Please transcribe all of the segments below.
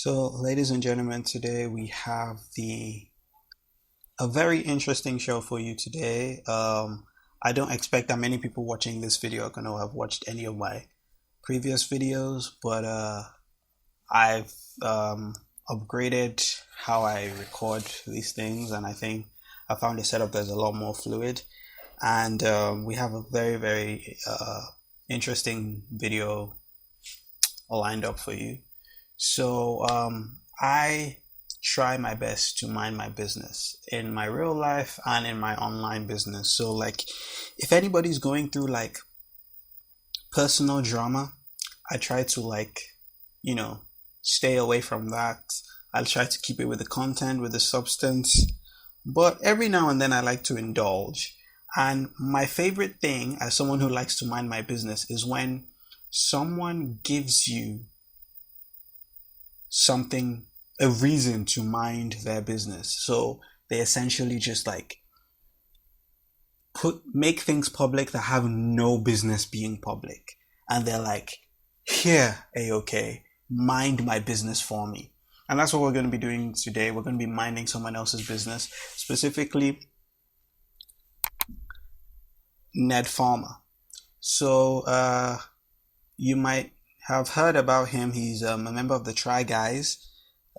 So, ladies and gentlemen, today we have the a very interesting show for you today. I don't expect that many people watching this video are going to have watched any of my previous videos, but I've upgraded how I record these things, and I think I found a setup that's a lot more fluid. And we have a very interesting video lined up for you. So I try my best to mind my business in my real life and in my online business. So like if anybody's going through like personal drama, I try to you know, stay away from that. I'll try to keep it with the content, with the substance. But every now and then I like to indulge. And my favorite thing as someone who likes to mind my business is when someone gives you something, a reason to mind their business. So they essentially just like make things public that have no business being public. And they're like, here, A-OK, mind my business for me. And that's what we're going to be doing today. We're going to be minding someone else's business, specifically Ned Fulmer. So you might have heard about him. He's a member of the Try Guys,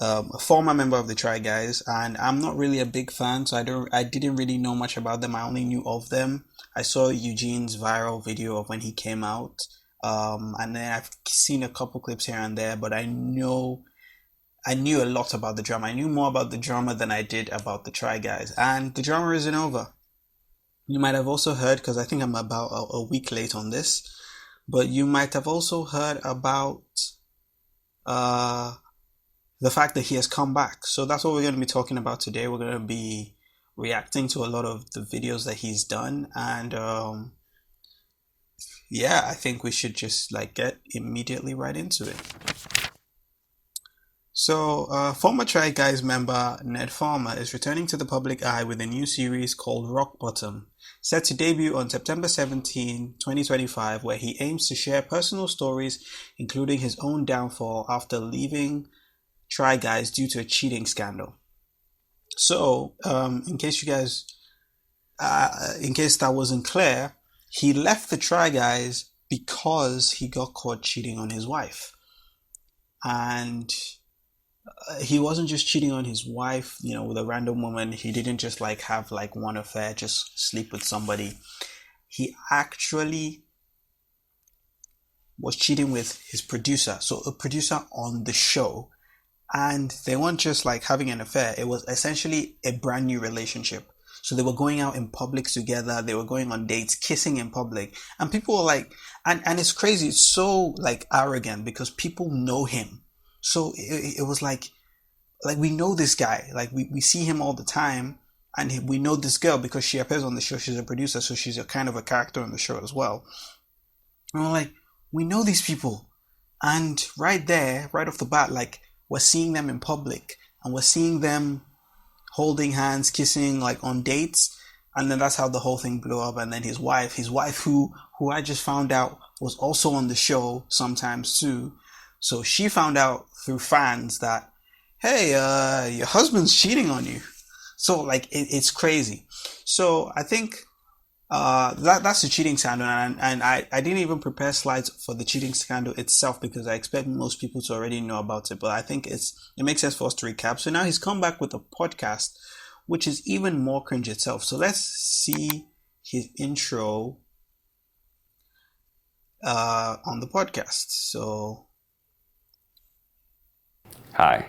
a former member of the Try Guys, and I'm not really a big fan, so I didn't really know much about them. I only knew of them. I saw Eugene's viral video of when he came out, and then I've seen a couple clips here and there, but I knew a lot about the drama. I knew more about the drama than I did about the Try Guys, and the drama isn't over. You might have also heard, because I think I'm about a week late on this, but you might have also heard about the fact that he has come back. So that's what we're going to be talking about today. We're going to be reacting to a lot of the videos that he's done, and yeah, I think we should just like get immediately right into it. So, former Try Guys member Ned Fulmer is returning to the public eye with a new series called Rock Bottom, set to debut on September 17, 2025, where he aims to share personal stories, including his own downfall after leaving Try Guys due to a cheating scandal. So, in case that wasn't clear, he left the Try Guys because he got caught cheating on his wife. And he wasn't just cheating on his wife, with a random woman. He didn't just have one affair, just sleep with somebody. He actually was cheating with his producer, so a producer on the show. And they weren't just having an affair, it was essentially a brand new relationship. So they were going out in public together, they were going on dates, kissing in public. And people were like, and it's crazy, it's so arrogant because people know him. So it was like we know this guy, we see him all the time, and we know this girl because she appears on the show. She's a producer, so she's a kind of a character on the show as well. And we're like, we know these people, and right there, right off the bat, we're seeing them in public, and we're seeing them holding hands, kissing, on dates, and then that's how the whole thing blew up. And then his wife, who I just found out was also on the show sometimes too. So she found out through fans that, hey, your husband's cheating on you. So it's crazy. So I think that's the cheating scandal, and I didn't even prepare slides for the cheating scandal itself because I expect most people to already know about it. But I think it makes sense for us to recap. So now he's come back with a podcast, which is even more cringe itself. So let's see his intro on the podcast. So. Hi,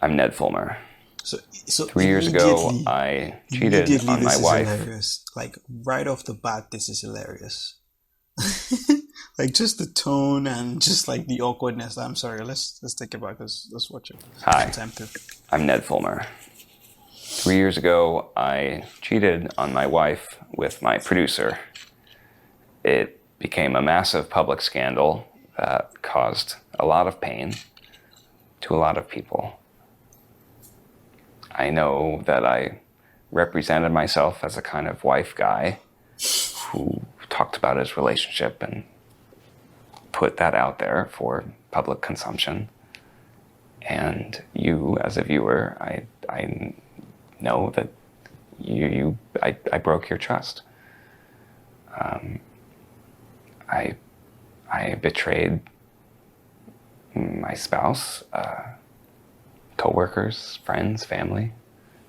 I'm Ned Fulmer. So 3 years ago, I cheated on my wife. Hilarious. Right off the bat, this is hilarious. Just the tone and just the awkwardness. I'm sorry. Let's take it back. Let's watch it. Hi, I'm Ned Fulmer. 3 years ago, I cheated on my wife with my producer. It became a massive public scandal that caused a lot of pain to a lot of people. I know that I represented myself as a kind of wife guy who talked about his relationship and put that out there for public consumption. And you, as a viewer, I know that I broke your trust. I betrayed my spouse, co-workers, friends, family,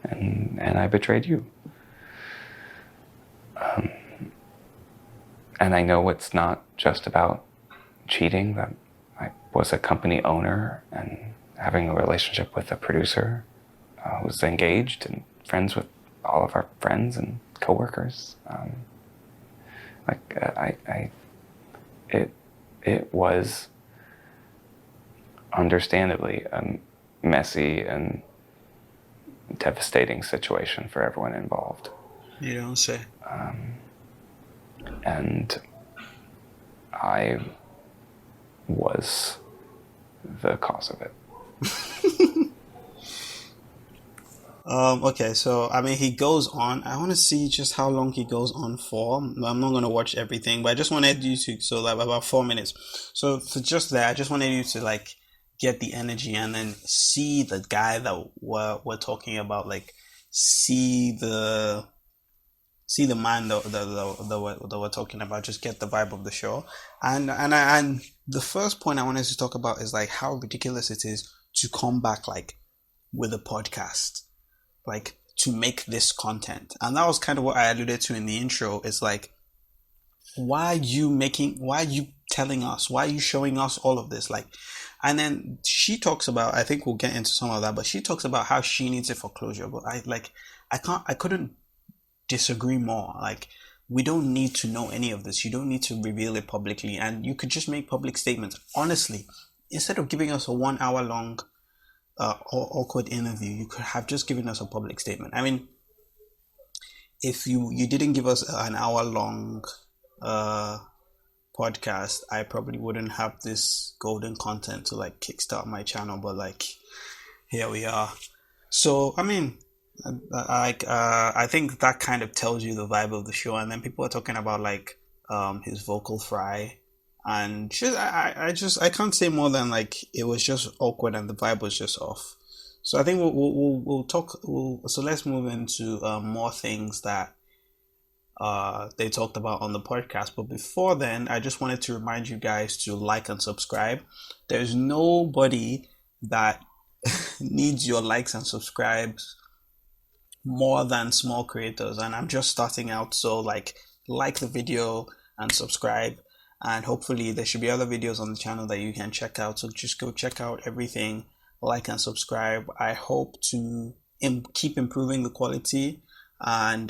and I betrayed you. And I know it's not just about cheating, that I was a company owner and having a relationship with a producer, was engaged and friends with all of our friends and coworkers. It was understandably a messy and devastating situation for everyone involved. You don't say. And I was the cause of it. Okay, so I mean, he goes on. I want to see just how long he goes on for. I'm not gonna watch everything, but I just wanted you to, so like about 4 minutes. So for just that, I just wanted you to like get the energy and then see the guy that we're talking about, like see the man that we're talking about. Just get the vibe of the show, and the first point I wanted to talk about is like how ridiculous it is to come back like with a podcast, like to make this content. And that was kind of what I alluded to in the intro. It's like, why are you telling us, why are you showing us all of this? Like, and then she talks about, I think we'll get into some of that, but she talks about how she needs it for closure. But I couldn't disagree more. Like, we don't need to know any of this. You don't need to reveal it publicly, and you could just make public statements. Honestly, instead of giving us a 1 hour long awkward interview, you could have just given us a public statement. I mean, if you didn't give us an hour long podcast, I probably wouldn't have this golden content to like kickstart my channel. But like, here we are. So I mean, I think that kind of tells you the vibe of the show. And then people are talking about like his vocal fry, and just I can't say more than like it was just awkward and the vibe was just off. So I think we'll talk. So let's move into more things that they talked about on the podcast. But before then, I just wanted to remind you guys to like and subscribe. There's nobody that needs your likes and subscribes more than small creators, and I'm just starting out. So like the video and subscribe, and hopefully there should be other videos on the channel that you can check out. So just go check out everything, like and subscribe. I hope to keep improving the quality and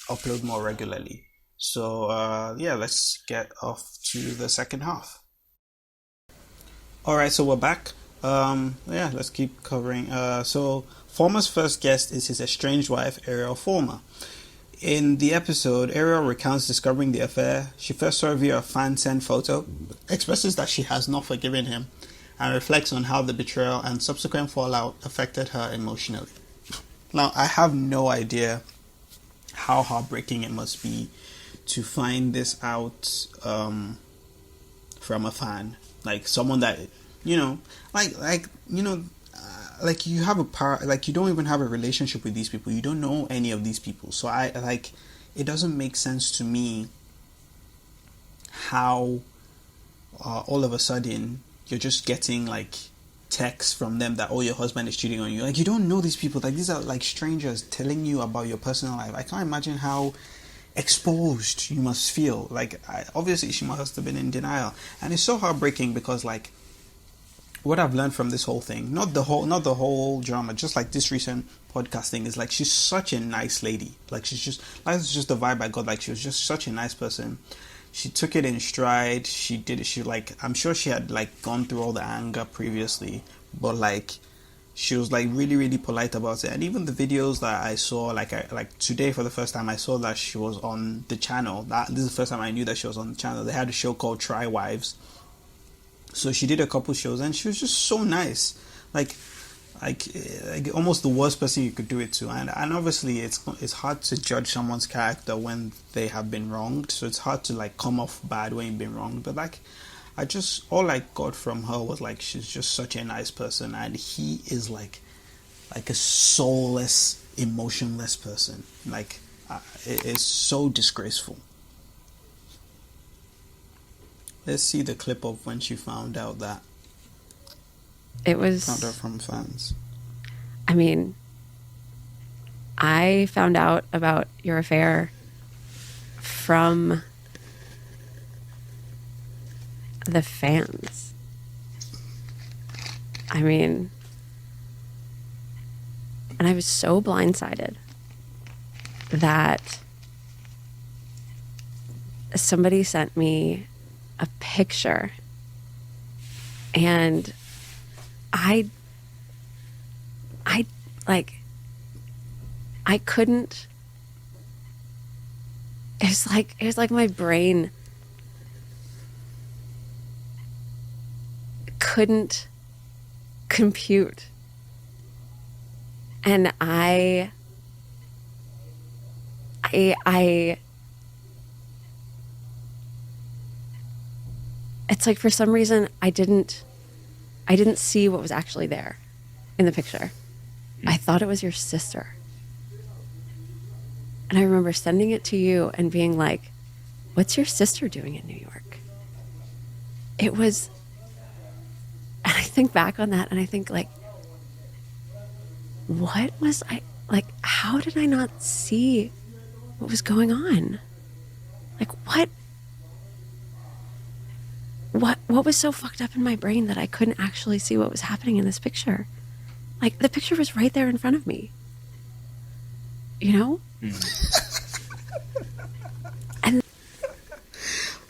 upload more regularly. So yeah, let's get off to the second half. All right, so we're back. Yeah, let's keep covering. So Fulmer's first guest is his estranged wife, Ariel Fulmer. In the episode, Ariel recounts discovering the affair. She first saw via a fan-sent photo, expresses that she has not forgiven him, and reflects on how the betrayal and subsequent fallout affected her emotionally. Now, I have no idea how heartbreaking it must be to find this out from a fan, like someone that like you have a power, like you don't even have a relationship with these people, you don't know any of these people. So I like, it doesn't make sense to me how all of a sudden you're just getting like texts from them that, oh, your husband is cheating on you. Like, you don't know these people. Like, these are like strangers telling you about your personal life. I can't imagine how exposed you must feel. Like, obviously she must have been in denial, and it's so heartbreaking because like what I've learned from this whole thing, not the whole drama, just like this recent podcast thing, is like she's such a nice lady. Like, she's just, that's just the vibe I got. Like, she was just such a nice person. She took it in stride. She like, I'm sure she had like gone through all the anger previously, but like she was like really, really polite about it. And even the videos that I saw, like today for the first time I saw that she was on the channel. This is the first time I knew that she was on the channel. They had a show called Try Wives. So she did a couple shows and she was just so nice. Like almost the worst person you could do it to. And obviously it's hard to judge someone's character when they have been wronged. So it's hard to like come off bad when you've been wronged. But like, all I got from her was like she's just such a nice person, and he is like a soulless, emotionless person. Like it's so disgraceful. Let's see the clip of when she found out that It found out was, from fans. I mean, I found out about your affair from the fans. I mean, and I was so blindsided that somebody sent me a picture, and I like, I couldn't, it was like my brain couldn't compute. And it's like for some reason I didn't see what was actually there in the picture. I thought it was your sister. And I remember sending it to you and being like, what's your sister doing in New York? It was, and I think back on that and I think like, what was I, like, how did I not see what was going on? Like, what was so fucked up in my brain that I couldn't actually see what was happening in this picture? Like, the picture was right there in front of me. You know? And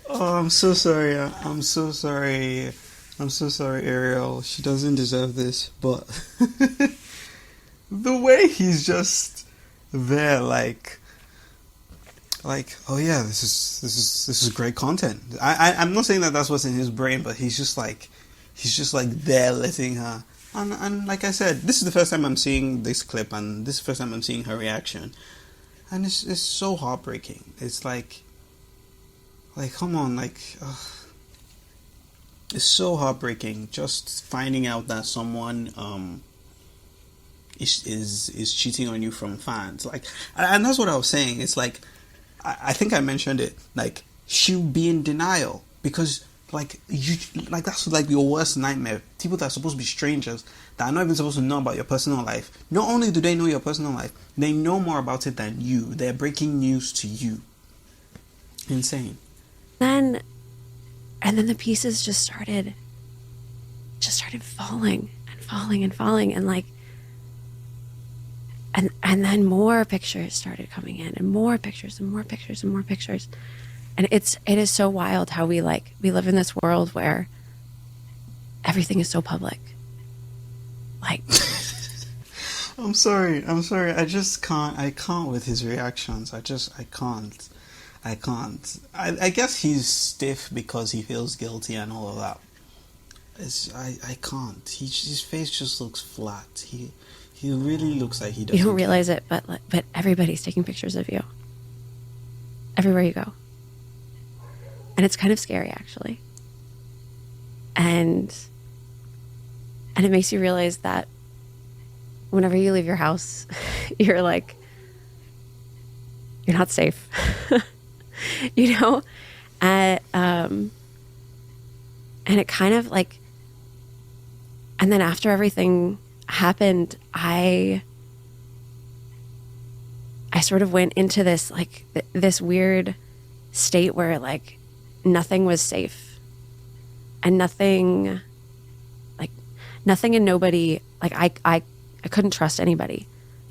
Oh, I'm so sorry. I'm so sorry. I'm so sorry, Ariel. She doesn't deserve this, but the way he's just there, like, oh yeah, this is great content. I'm not saying that that's what's in his brain, but he's just like there letting her. And like I said, this is the first time I'm seeing this clip, and this is the first time I'm seeing her reaction, and it's so heartbreaking. It's like come on, it's so heartbreaking just finding out that someone is cheating on you from fans. Like, and that's what I was saying. It's like I think I mentioned it. Like, she'll be in denial because like you like that's like your worst nightmare. People that are supposed to be strangers that are not even supposed to know about your personal life. Not only do they know your personal life, they know more about it than you. They're breaking news to you. Insane. then, and then the pieces just started falling and falling and falling. And like, and then more pictures started coming in, and more pictures and more pictures and more pictures. And it is so wild how we live in this world where everything is so public. Like, I'm sorry. I just can't. I can't with his reactions. I can't. I guess he's stiff because he feels guilty and all of that. I can't. His face just looks flat. He really looks like he doesn't. you don't realize it, but everybody's taking pictures of you everywhere you go. And it's kind of scary, actually. And it makes you realize that whenever you leave your house, you're like, you're not safe. You know? And it kind of like, and then after everything happened, I sort of went into this like this weird state where like nothing was safe, and nothing and nobody, like I couldn't trust anybody.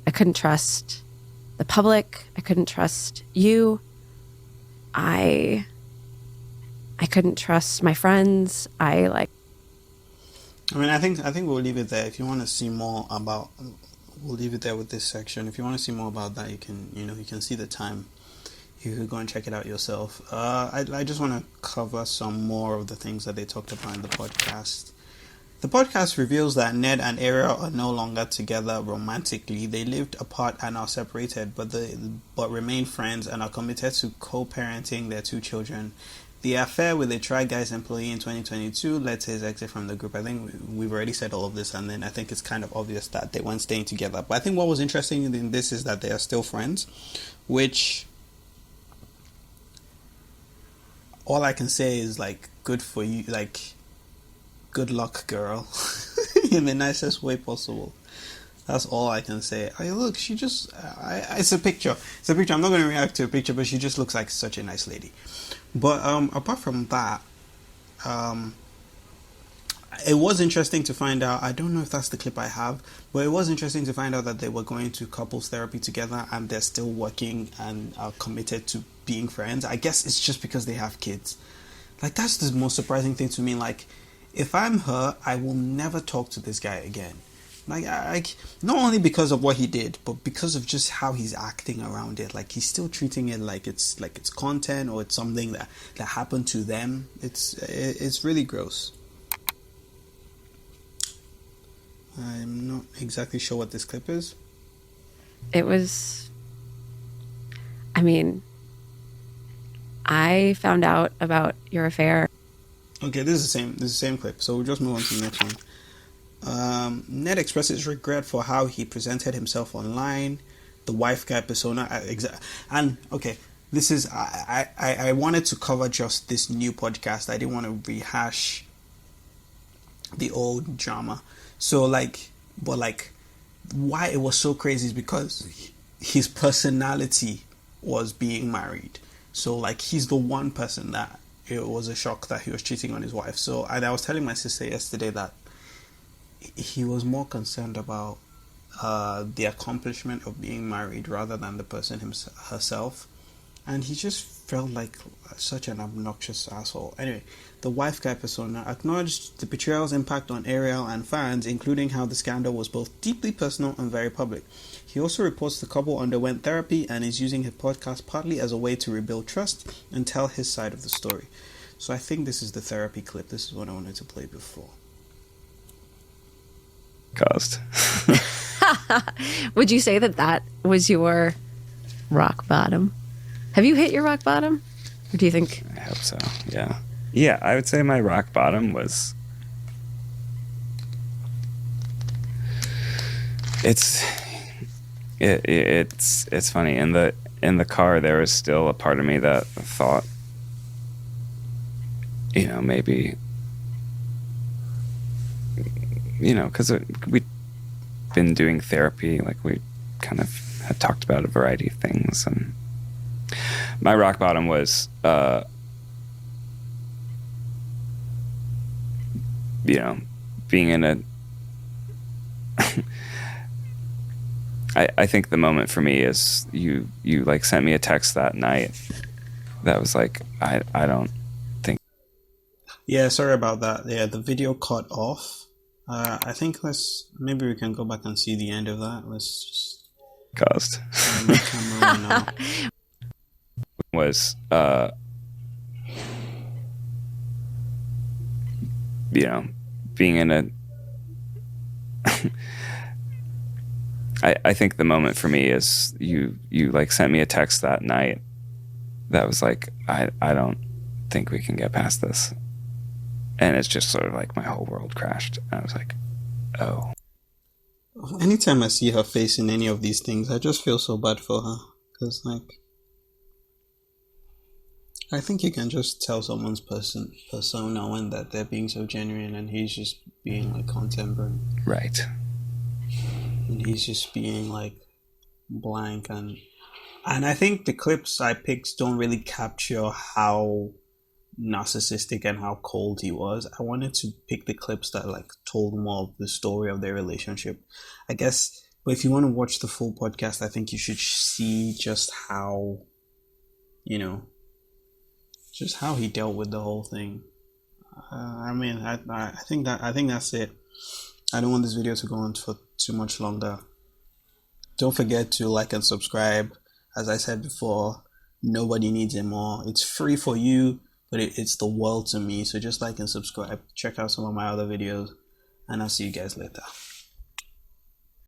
I couldn't trust the public. I couldn't trust you. I couldn't trust my friends. I mean, I think we'll leave it there. If you want to see more about, we'll leave it there with this section. If you want to see more about that, you can see the time. You could go and check it out yourself. I just want to cover some more of the things that they talked about in the podcast. The podcast reveals that Ned and Ariel are no longer together romantically. They lived apart and are separated, but remain friends and are committed to co-parenting their two children. The affair with a Try Guys employee in 2022 led to his exit from the group. I think we've already said all of this, and then I think it's kind of obvious that they weren't staying together. But I think what was interesting in this is that they are still friends, which all I can say is like, good for you, like, good luck, girl, in the nicest way possible. That's all I can say. I look, she just, it's a picture. It's a picture. I'm not going to react to a picture, but she just looks like such a nice lady. But apart from that, it was interesting to find out. I don't know if that's the clip I have, but it was interesting to find out that they were going to couples therapy together, and they're still working and are committed to being friends. I guess it's just because they have kids. Like, that's the most surprising thing to me. Like, if I'm her, I will never talk to this guy again. Like, not only because of what he did, but because of just how he's acting around it. Like, he's still treating it like it's content, or it's something that happened to them. It's really gross. I'm not exactly sure what this clip is. It was, I mean, I found out about your affair. Okay, this is the same clip. So we'll just move on to the next one. Ned expresses regret for how he presented himself online, the wife guy persona, and okay, this is I wanted to cover just this new podcast. I didn't want to rehash the old drama. So why it was so crazy is because his personality was being married. So like, he's the one person that it was a shock that he was cheating on his wife. So, and I was telling my sister yesterday that he was more concerned about the accomplishment of being married rather than the person herself, and he just felt like such an obnoxious asshole. Anyway, the wife guy persona acknowledged the betrayal's impact on Ariel and fans, including how the scandal was both deeply personal and very public. He also reports the couple underwent therapy and is using his podcast partly as a way to rebuild trust and tell his side of the story. So I think this is the therapy clip. This is what I wanted to play before. Caused. Would you say that was your rock bottom? Have you hit your rock bottom? Or do you think? I hope so. Yeah. Yeah, I would say my rock bottom was. It's funny. In the car, there was still a part of me that thought, maybe. Because we'd been doing therapy, like we kind of had talked about a variety of things, and my rock bottom was, being in a. I think the moment for me is you like sent me a text that night that was like, I don't think. Yeah, sorry about that. Yeah, the video cut off. I think maybe we can go back and see the end of that. Let's just caused. My camera now. Was being in a. I think the moment for me is you like sent me a text that night that was like, I don't think we can get past this. And it's just sort of like my whole world crashed. And I was like, oh. Anytime I see her face in any of these things, I just feel so bad for her. Because, I think you can just tell someone's persona when that they're being so genuine, and he's just being like contemporary. Right. And he's just being like blank, and I think the clips I picked don't really capture how narcissistic and how cold he was. I wanted to pick the clips that like told more of the story of their relationship, I guess. But if you want to watch the full podcast, I think you should see just how, just how he dealt with the whole thing. I think that's it. I don't want this video to go on for too much longer. Don't forget to like and subscribe. As I said before, nobody needs it more. It's free for you, but it's the world to me. So just like and subscribe. Check out some of my other videos, and I'll see you guys later.